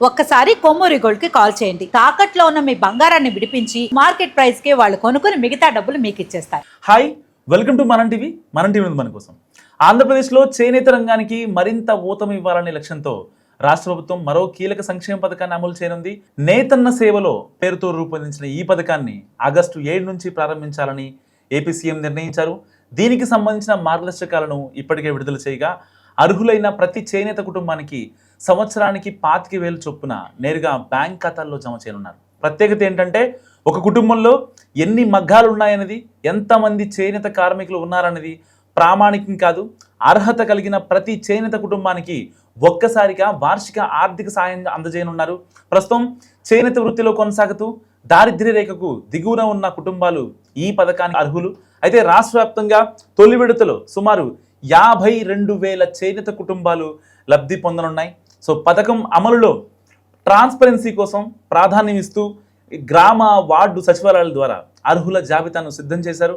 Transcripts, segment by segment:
ఒక్కసారి కొమ్మూరి గోల్డ్ కి కాల్ చేయండి. తాకట్లో ఉన్న మీ బంగారాన్ని విడిపించి మార్కెట్ ప్రైస్ కి వాళ్ళు కొనుక్కుని మిగతా డబ్బులు మీకు ఇచ్చేస్తారు. హాయ్, వెల్కమ్ టు మనం టీవీ. మన టీవీ ఉంది మన కోసం. ఆంధ్రప్రదేశ్లో చేనేత రంగానికి మరింత ఊతం ఇవ్వాలనే లక్ష్యంతో రాష్ట్ర ప్రభుత్వం మరో కీలక సంక్షేమ పథకాన్ని అమలు చేయనుంది. నేతన్న సేవలో పేరుతో రూపొందించిన ఈ పథకాన్ని ఆగస్టు 7 నుంచి ప్రారంభించాలని ఏపీ సీఎం నిర్ణయించారు. దీనికి సంబంధించిన మార్గదర్శకాలను ఇప్పటికే విడుదల చేయగా అర్హులైన ప్రతి చేనేత కుటుంబానికి సంవత్సరానికి 25,000 చొప్పున నేరుగా బ్యాంక్ ఖాతాల్లో జమ చేయనున్నారు. ప్రత్యేకత ఏంటంటే ఒక కుటుంబంలో ఎన్ని మగ్గాలు ఉన్నాయన్నది, ఎంతమంది చేనేత కార్మికులు ఉన్నారన్నది ప్రామాణికం కాదు. అర్హత కలిగిన ప్రతి చేనేత కుటుంబానికి ఒక్కసారిగా వార్షిక ఆర్థిక సాయం అందజేయనున్నారు. ప్రస్తుతం చేనేత వృత్తిలో కొనసాగుతూ దారిద్ర్య రేఖకు దిగువన ఉన్న కుటుంబాలు ఈ పథకానికి అర్హులు. అయితే రాష్ట్ర వ్యాప్తంగా తొలి విడతలో సుమారు 52,000 చేనేత కుటుంబాలు లబ్ధి పొందనున్నాయి. సో పథకం అమలులో ట్రాన్స్పరెన్సీ కోసం ప్రాధాన్యం ఇస్తూ గ్రామ వార్డు సచివాలయాల ద్వారా అర్హుల జాబితాను సిద్ధం చేశారు.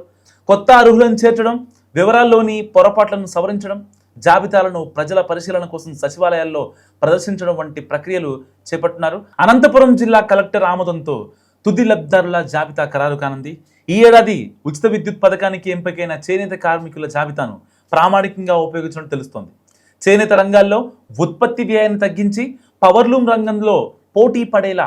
కొత్త అర్హులను చేర్చడం, వివరాల్లోని పొరపాట్లను సవరించడం, జాబితాలను ప్రజల పరిశీలన కోసం సచివాలయాల్లో ప్రదర్శించడం వంటి ప్రక్రియలు చేపట్టున్నారు. అనంతపురం జిల్లా కలెక్టర్ ఆమోదంతో తుది లబ్ధిదారుల జాబితా ఖరారు కానుంది. ఈ ఏడాది ఉచిత విద్యుత్ పథకానికి ఎంపికైన చేనేత కార్మికుల జాబితాను ప్రామాణికంగా ఉపయోగించడం తెలుస్తోంది. చేనేత రంగాల్లో ఉత్పత్తి వ్యయాన్ని తగ్గించి పవర్లూమ్ రంగంలో పోటీ పడేలా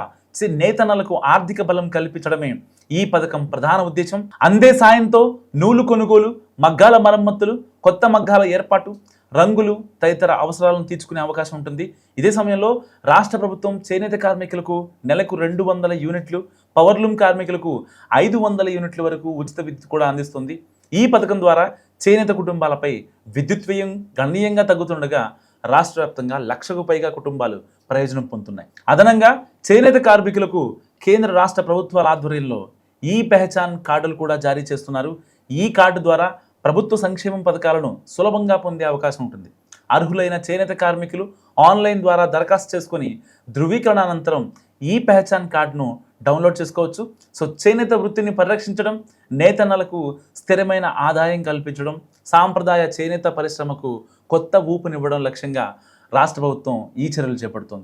నేతన్నలకు ఆర్థిక బలం కల్పించడమే ఈ పథకం ప్రధాన ఉద్దేశం. అందే సాయంతో నూలు కొనుగోలు, మగ్గాల మరమ్మతులు, కొత్త మగ్గాల ఏర్పాటు, రంగులు తదితర అవసరాలను తీర్చుకునే అవకాశం ఉంటుంది. ఇదే సమయంలో రాష్ట్ర ప్రభుత్వం చేనేత కార్మికులకు నెలకు 200 యూనిట్లు, పవర్లూమ్ కార్మికులకు 500 యూనిట్ల వరకు ఉచిత విద్యుత్ కూడా అందిస్తుంది. ఈ పథకం ద్వారా చేనేత కుటుంబాలపై విద్యుత్ వ్యయం గణనీయంగా తగ్గుతుండగా రాష్ట్ర వ్యాప్తంగా 1,00,000కు పైగా కుటుంబాలు ప్రయోజనం పొందుతున్నాయి. అదనంగా చేనేత కార్మికులకు కేంద్ర రాష్ట్ర ప్రభుత్వాల ఆధ్వర్యంలో ఈ పెహచాన్ కార్డులు కూడా జారీ చేస్తున్నారు. ఈ కార్డు ద్వారా ప్రభుత్వ సంక్షేమం పథకాలను సులభంగా పొందే అవకాశం ఉంటుంది. అర్హులైన చేనేత కార్మికులు ఆన్లైన్ ద్వారా దరఖాస్తు చేసుకొని ధృవీకరణ అనంతరం ఈ పెహచాన్ కార్డును డౌన్లోడ్ చేసుకోవచ్చు. సో చేనేత వృత్తిని పరిరక్షించడం, నేతన్నలకు స్థిరమైన ఆదాయం కల్పించడం, సాంప్రదాయ చేనేత పరిశ్రమకు కొత్త ఊపునివ్వడం లక్ష్యంగా రాష్ట్ర ప్రభుత్వం ఈ చర్యలు చేపడుతోంది.